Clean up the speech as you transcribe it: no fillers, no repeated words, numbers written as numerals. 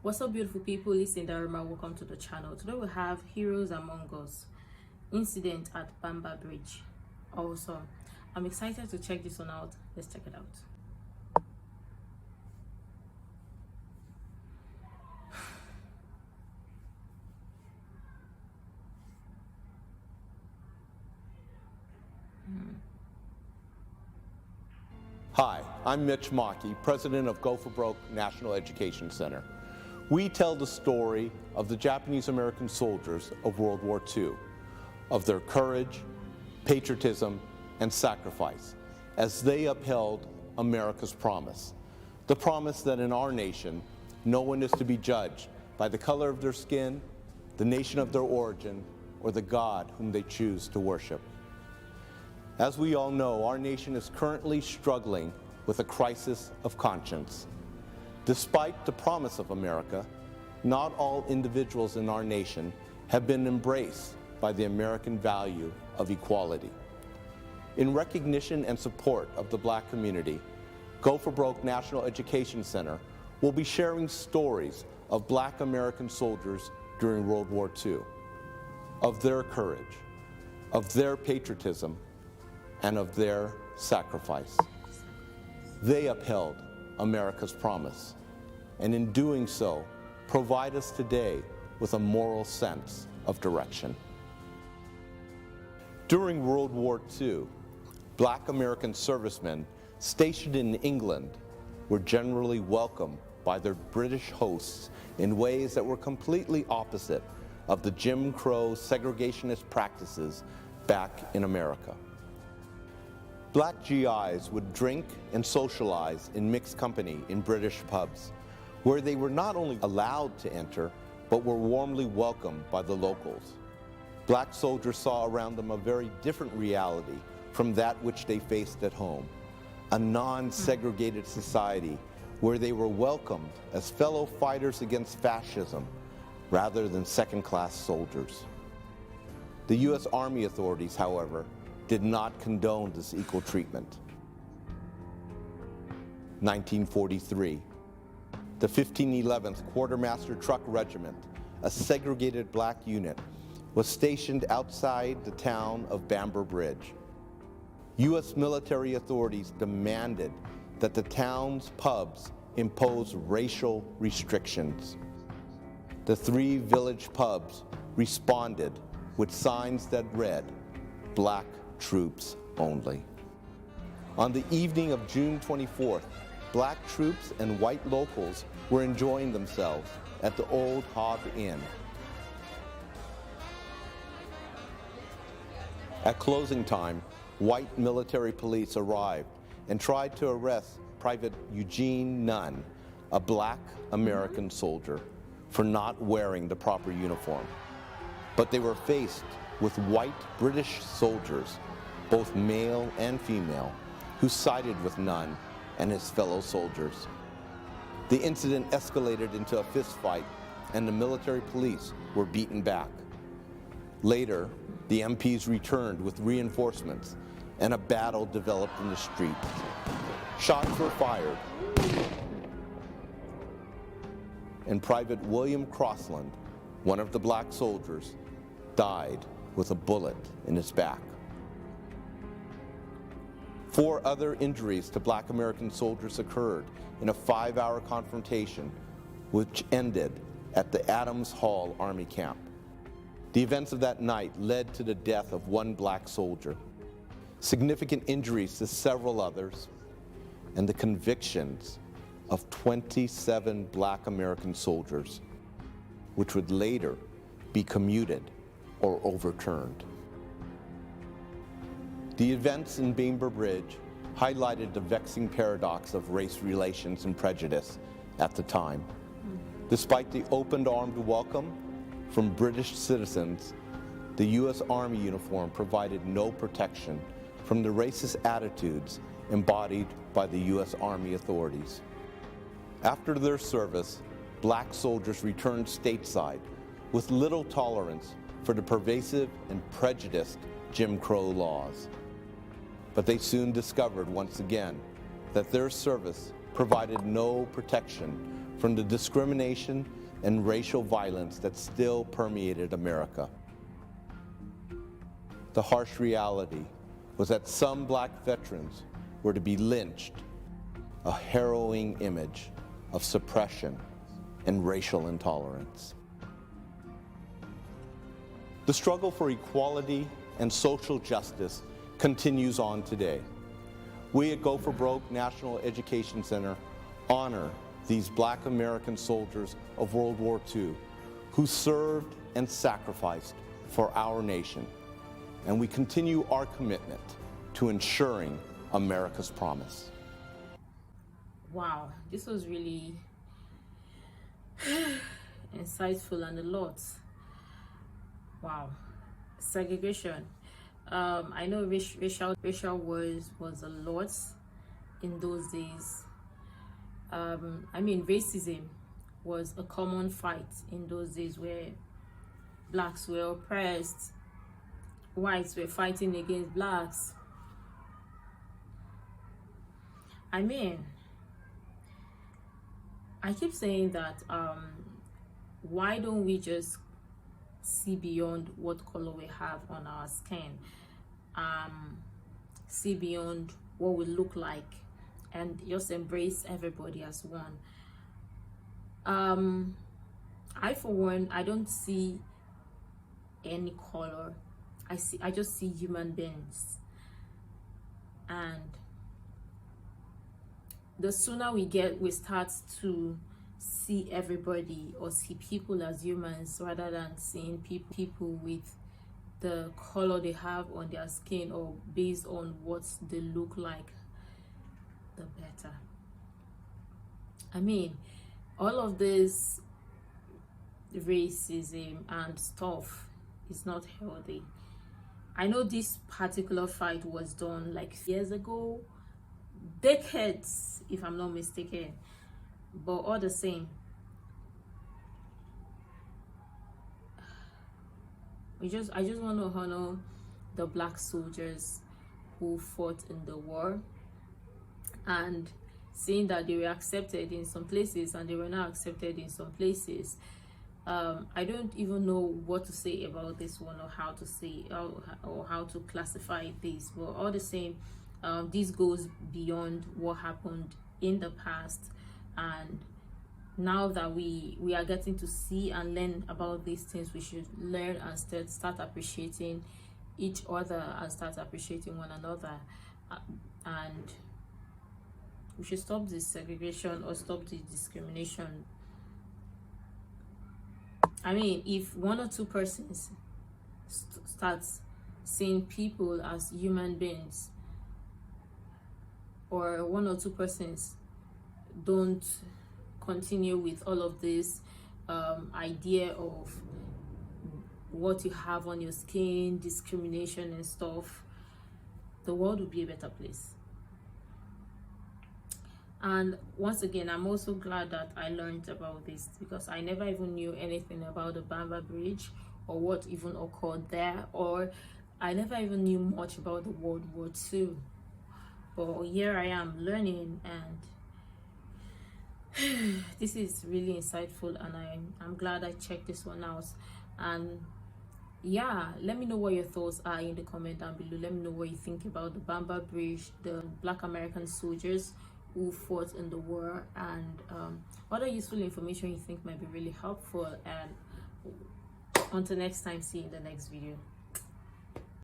What's up, beautiful people? It's Sindafam. Welcome to the channel. Today we have Heroes Among Us, incident at Bamber Bridge. Awesome. I'm excited to check this one out. Let's check it out. Hi, I'm 𝑗𝑜𝑖𝑛, president of Go for Broke National Education Center. We tell the story of the Japanese American soldiers of World War II, of their courage, patriotism, and sacrifice as they upheld America's promise. The promise that in our nation, no one is to be judged by the color of their skin, the nation of their origin, or the God whom they choose to worship. As we all know, our nation is currently struggling with a crisis of conscience. Despite the promise of America, not all individuals in our nation have been embraced by the American value of equality. In recognition and support of the Black community, Go for Broke National Education Center will be sharing stories of Black American soldiers during World War II, of their courage, of their patriotism, and of their sacrifice. They upheld America's promise, and in doing so, provide us today with a moral sense of direction. During World War II, Black American servicemen stationed in England were generally welcomed by their British hosts in ways that were completely opposite of the Jim Crow segregationist practices back in America. Black GIs would drink and socialize in mixed company in British pubs, where they were not only allowed to enter, but were warmly welcomed by the locals. Black soldiers saw around them a very different reality from that which they faced at home, a non-segregated society where they were welcomed as fellow fighters against fascism rather than second-class soldiers. The U.S. Army authorities, however, did not condone this equal treatment. 1943, the 1511th Quartermaster Truck Regiment, a segregated Black unit, was stationed outside the town of Bamber Bridge. U.S. military authorities demanded that the town's pubs impose racial restrictions. The 3 village pubs responded with signs that read, "Black troops only." On the evening of June 24th, Black troops and white locals were enjoying themselves at the Old Hob Inn. At closing time, white military police arrived and tried to arrest Private Eugene Nunn, a Black American soldier, for not wearing the proper uniform. But they were faced with white British soldiers, both male and female, who sided with Nunn and his fellow soldiers. The incident escalated into a fistfight, and the military police were beaten back. Later, the MPs returned with reinforcements, and a battle developed in the street. Shots were fired, and Private William Crossland, one of the Black soldiers, died with a bullet in his back. 4 other injuries to Black American soldiers occurred in a 5-hour confrontation, which ended at the Adams Hall Army Camp. The events of that night led to the death of 1 Black soldier, significant injuries to several others, and the convictions of 27 Black American soldiers, which would later be commuted or overturned. The events in Bamber Bridge highlighted the vexing paradox of race relations and prejudice at the time. Despite the open-armed welcome from British citizens, the U.S. Army uniform provided no protection from the racist attitudes embodied by the U.S. Army authorities. After their service, Black soldiers returned stateside with little tolerance for the pervasive and prejudiced Jim Crow laws. But they soon discovered once again that their service provided no protection from the discrimination and racial violence that still permeated America. The harsh reality was that some black veterans were to be lynched, a harrowing image of suppression and racial intolerance. The struggle for equality and social justice continues on today. We at Go for Broke National Education Center honor these black American soldiers of World War II who served and sacrificed for our nation. And we continue our commitment to ensuring America's promise. Wow, this was really insightful and a lot. Wow. Segregation. I know racial wars was a lot in those days. I mean, racism was a common fight in those days where blacks were oppressed, whites were fighting against blacks. I mean, I keep saying that why don't we just see beyond what color we have on our skin, see beyond what we look like, and just embrace everybody as one. I for one, I don't see any color. I just see human beings, and the sooner we start to see everybody or see people as humans rather than seeing people with the color they have on their skin or based on what they look like, the better. I mean, all of this racism and stuff is not healthy. I know this particular fight was done like years ago, decades if I'm not mistaken, but all the same, I just want to honor the black soldiers who fought in the war, and seeing that they were accepted in some places and they were not accepted in some places. I don't even know what to say about this one or how to say or how to classify this, but all the same, this goes beyond what happened in the past, and now that we are getting to see and learn about these things, we should learn and start appreciating each other and start appreciating one another, and we should stop this segregation or stop the discrimination. I mean, if one or two persons starts seeing people as human beings, or one or two persons don't continue with all of this idea of what you have on your skin, discrimination and stuff, the world will be a better place. And once again, I'm also glad that I learned about this, because I never even knew anything about the Bamber Bridge or what even occurred there, or I never even knew much about the World War II. But here I am learning, and this is really insightful, and I'm glad I checked this one out. And yeah, let me know what your thoughts are in the comment down below. Let me know what you think about the Bamber Bridge, the Black American soldiers who fought in the war, and other useful information you think might be really helpful. And until next time, see you in the next video.